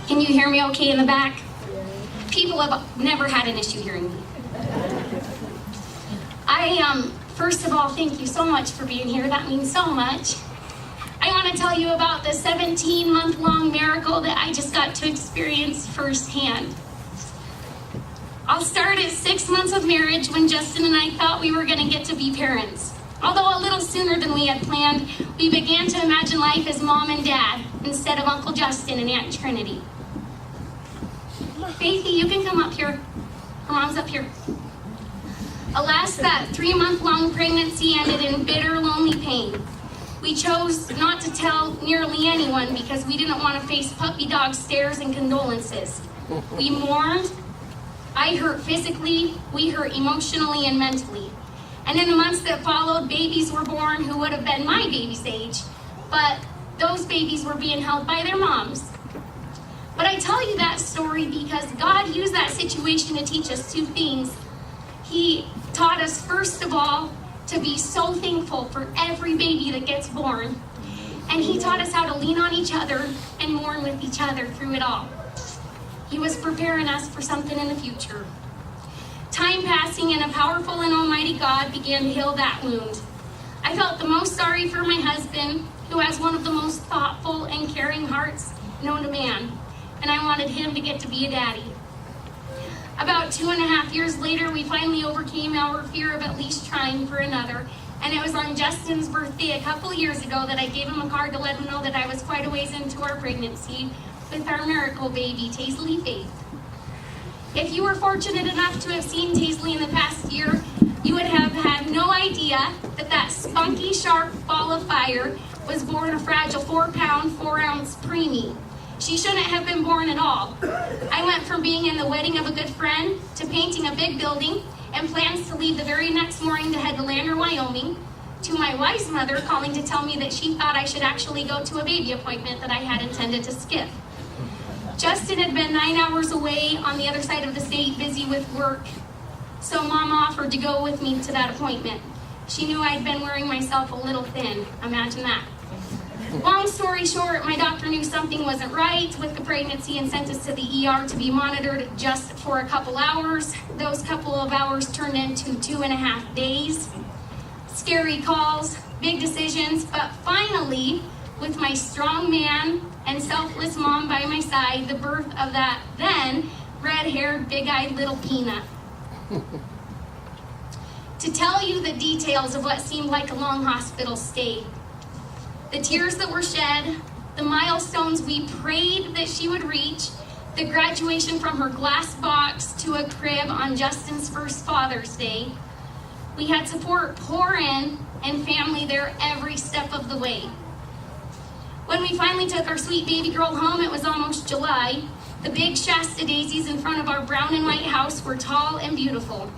Can you hear me okay in the back? People have never had an issue hearing me. First of all, thank you so much for being here. That means so much. I want to tell you about the 17-month-long miracle that I just got to experience firsthand. I'll start at 6 months of marriage when Justin and I thought we were going to get to be parents. Although a little sooner than we had planned, we began to imagine life as mom and dad instead of Uncle Justin and Aunt Trinity. Faithy, you can come up here. Her mom's up here. Alas, that 3-month-long pregnancy ended in bitter, lonely pain. We chose not to tell nearly anyone because we didn't want to face puppy dog stares and condolences. We mourned. I hurt physically, we hurt emotionally and mentally. And in the months that followed, babies were born who would have been my baby's age, but those babies were being held by their moms. But I tell you that story because God used that situation to teach us two things. He taught us, first of all, to be so thankful for every baby that gets born. And He taught us how to lean on each other and mourn with each other through it all. He was preparing us for something in the future. Time passing and a powerful and almighty God began to heal that wound. I felt the most sorry for my husband, who has one of the most thoughtful and caring hearts known to man. And I wanted him to get to be a daddy. About 2.5 years later, we finally overcame our fear of at least trying for another. And it was on Justin's birthday a couple years ago that I gave him a card to let him know that I was quite a ways into our pregnancy with our miracle baby, Taisley Faith. If you were fortunate enough to have seen Taisley in the past year, you would have had no idea that that spunky, sharp ball of fire was born a fragile 4-pound, 4-ounce preemie. She shouldn't have been born at all. I went from being in the wedding of a good friend to painting a big building and plans to leave the very next morning to head to Lander, Wyoming, to my wife's mother calling to tell me that she thought I should actually go to a baby appointment that I had intended to skip. Justin had been 9 hours away on the other side of the state, busy with work, so Mom offered to go with me to that appointment. She knew I'd been wearing myself a little thin. Imagine that. Long story short, my doctor knew something wasn't right with the pregnancy and sent us to the ER to be monitored just for a couple hours. Those couple of hours turned into 2.5 days. Scary calls, big decisions, but finally, with my strong man and selfless mom by my side, the birth of that then red-haired, big-eyed little peanut. To tell you the details of what seemed like a long hospital stay, the tears that were shed, the milestones we prayed that she would reach, the graduation from her glass box to a crib on Justin's first Father's Day. We had support pour in and family there every step of the way. When we finally took our sweet baby girl home, it was almost July. The big Shasta daisies in front of our brown and white house were tall and beautiful.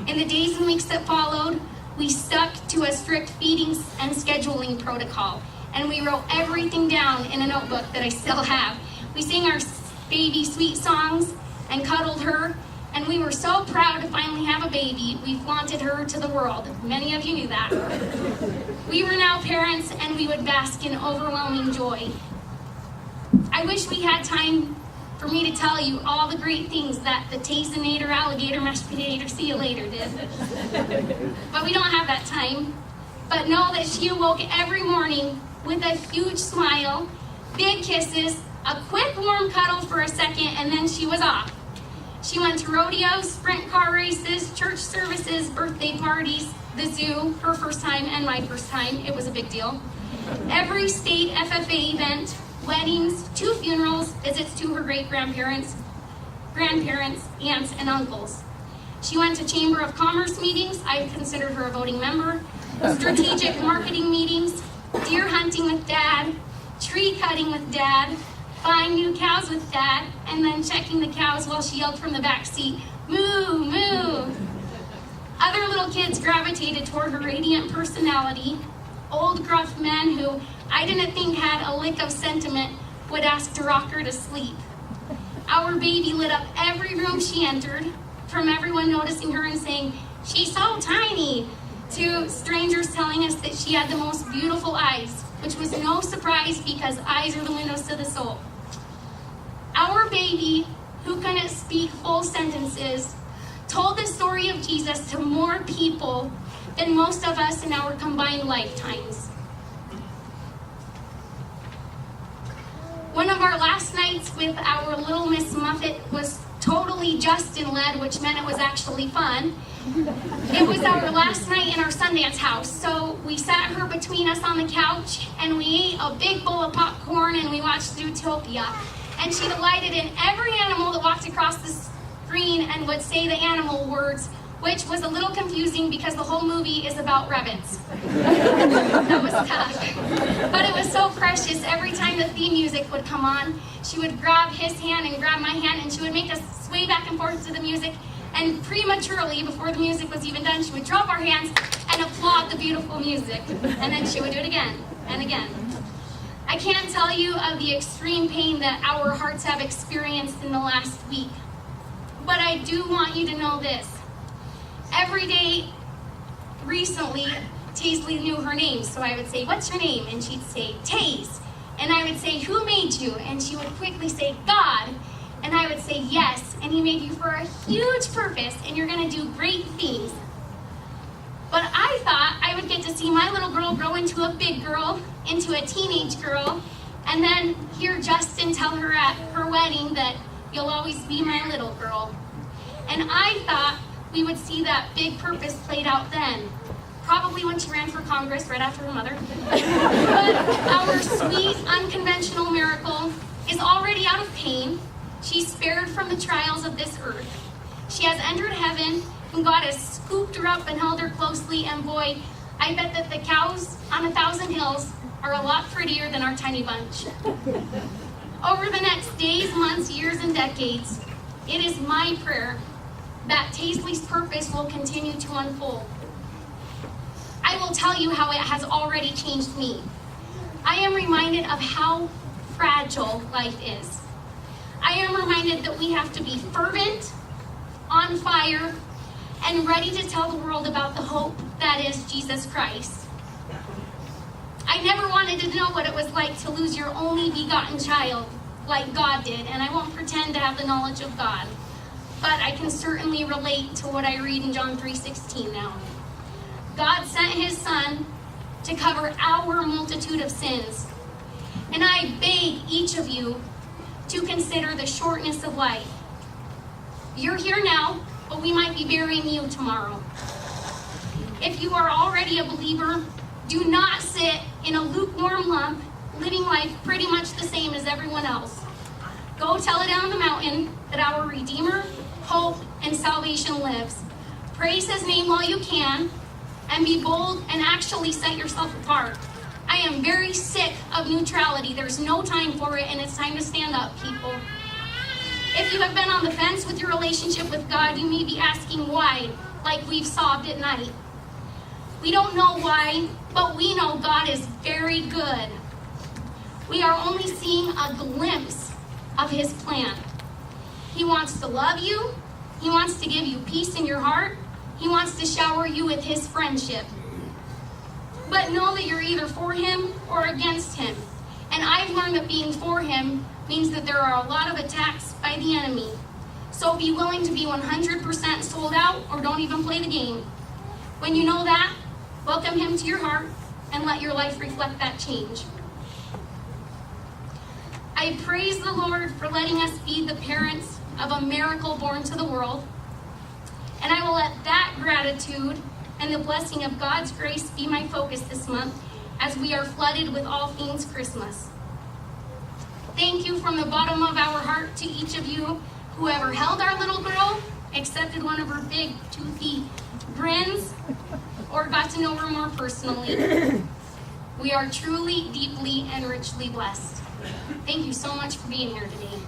In the days and weeks that followed, we stuck to a strict feeding and scheduling protocol, and we wrote everything down in a notebook that I still have. We sang our baby sweet songs and cuddled her, and we were so proud to finally have a baby. We flaunted her to the world. Many of you knew that. We were now parents, and we would bask in overwhelming joy. I wish we had time for me to tell you all the great things that the Taisley alligator mashed potato see you later did. But we don't have that time. But know that she awoke every morning with a huge smile, big kisses, a quick warm cuddle for a second, and then she was off. She went to rodeos, sprint car races, church services, birthday parties, the zoo, her first time and my first time. It was a big deal. Every state FFA event, weddings, 2 funerals, visits to her great-grandparents, grandparents, aunts, and uncles. She went to Chamber of Commerce meetings. I considered her a voting member. Strategic marketing meetings, deer hunting with Dad, tree cutting with Dad, buying new cows with Dad, and then checking the cows while she yelled from the back seat, "Moo, moo." Other little kids gravitated toward her radiant personality. Old, gruff men who I didn't think had a lick of sentiment would ask to rock her to sleep. Our baby lit up every room she entered, from everyone noticing her and saying, "She's so tiny," to strangers telling us that she had the most beautiful eyes, which was no surprise because eyes are the windows to the soul. Our baby who couldn't speak whole sentences told the story of Jesus to more people than most of us in our combined lifetimes. One of our last nights with our little Miss Muffet was totally Justin-led, which meant it was actually fun. It was our last night in our Sundance house, so we sat her between us on the couch, and we ate a big bowl of popcorn, and we watched Zootopia. And she delighted in every animal that walked across the screen and would say the animal words, which was a little confusing because the whole movie is about rabbits. That was tough. But it was so precious. Every time the theme music would come on, she would grab his hand and grab my hand, and she would make us sway back and forth to the music. And prematurely, before the music was even done, she would drop our hands and applaud the beautiful music. And then she would do it again and again. I can't tell you of the extreme pain that our hearts have experienced in the last week. But I do want you to know this. Every day, recently, Taisley knew her name, so I would say, "What's your name?" And she'd say, "Taze." And I would say, "Who made you?" And she would quickly say, "God." And I would say, "Yes, and He made you for a huge purpose, and you're going to do great things." But I thought I would get to see my little girl grow into a big girl, into a teenage girl, and then hear Justin tell her at her wedding that, "You'll always be my little girl." And I thought we would see that big purpose played out then. Probably when she ran for Congress right after her mother. But our sweet, unconventional miracle is already out of pain. She's spared from the trials of this earth. She has entered heaven, and God has scooped her up and held her closely, and boy, I bet that the cows on 1,000 hills are a lot prettier than our tiny bunch. Over the next days, months, years, and decades, it is my prayer that Taisley's purpose will continue to unfold. I will tell you how it has already changed me. I am reminded of how fragile life is. I am reminded that we have to be fervent, on fire, and ready to tell the world about the hope that is Jesus Christ. I never wanted to know what it was like to lose your only begotten child like God did, and I won't pretend to have the knowledge of God. But I can certainly relate to what I read in John 3:16 now. God sent His Son to cover our multitude of sins. And I beg each of you to consider the shortness of life. You're here now, but we might be burying you tomorrow. If you are already a believer, do not sit in a lukewarm lump, living life pretty much the same as everyone else. Go tell it on the mountain that our Redeemer, hope, and salvation lives. Praise His name while you can, and be bold and actually set yourself apart. I am very sick of neutrality. There's no time for it, and it's time to stand up, people. If you have been on the fence with your relationship with God, you may be asking why, like we've sobbed at night. We don't know why, but we know God is very good. We are only seeing a glimpse of His plan. He wants to love you. He wants to give you peace in your heart. He wants to shower you with His friendship. But know that you're either for Him or against Him. And I've learned that being for Him means that there are a lot of attacks by the enemy. So be willing to be 100% sold out, or don't even play the game. When you know that, welcome Him to your heart and let your life reflect that change. I praise the Lord for letting us be the parents of a miracle born to the world. And I will let that gratitude and the blessing of God's grace be my focus this month as we are flooded with all things Christmas. Thank you from the bottom of our heart to each of you who ever held our little girl, accepted one of her big, toothy grins, or got to know her more personally. We are truly, deeply, and richly blessed. Thank you so much for being here today.